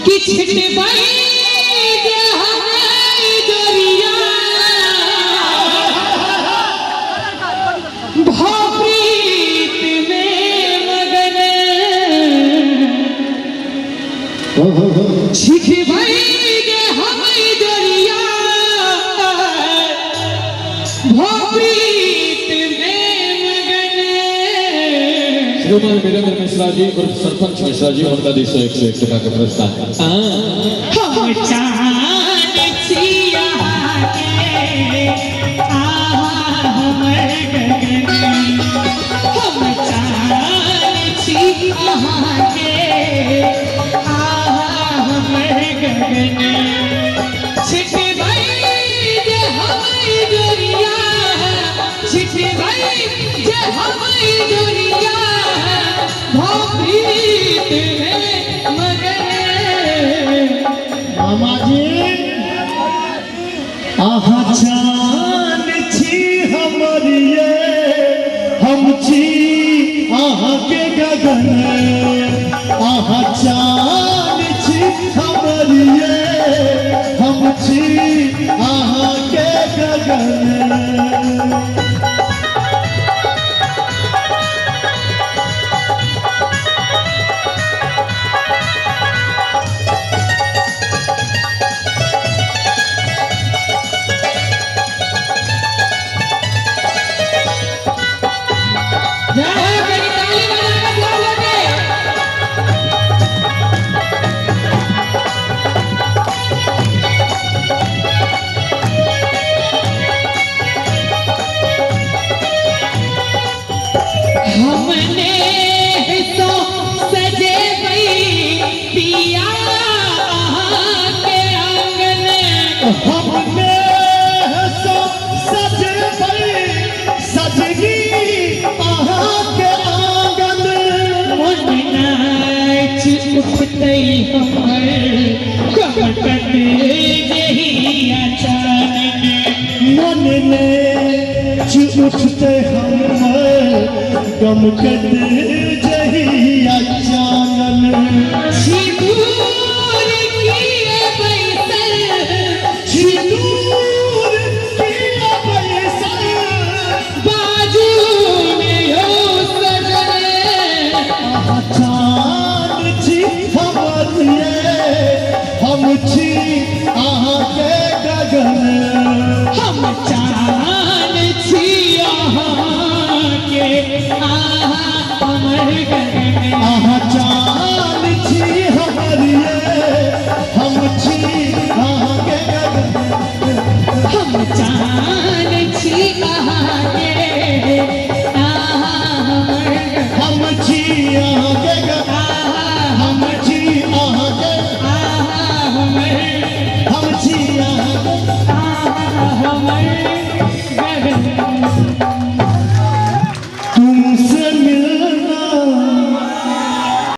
कि छिटबाई जे हमें जोरिया भवप्रीत में मगन छिटबाई जे हमें जोरिया भवप्रीत में मगन। श्रीमान वीरेंद्र मिश्रा जी और सरपंच मिश्रा जी उनका 101 टका का पुरस्कार। हम चांद छिया के हमर गगन हम चांद छिया के हमर गगन छिटबाई जे हमर जोरिया छिटबाई जे हमर जोरिया भवप्रीत में मगन। मामा जी आहा चांद छी हमर ये हम छी आहा के गगन आहा चांद छी हमर ये हम छी आहा के गगन। हमने तो सजे भई पिया के आंगन हमने तो सजे भई सजगी आहा के आंगन मन नाच उठते हमर कमकट जही अचानक मन ने उठते हमर गमकट जही अचानन सिंदूर किए बैसल सिंदूर किए बैसल बाजू में हो सजन चांद छी हमर ये हम छी आहा के गगन हम चांद छी आहा के हमर गगन आहा चांद छी हमर ये हम छी आहा के गगन हम चांद छी आहा के हमर गगन हम छी आहा के गगन हम छी आहा के हमर हम छी आहा के हमर गगन।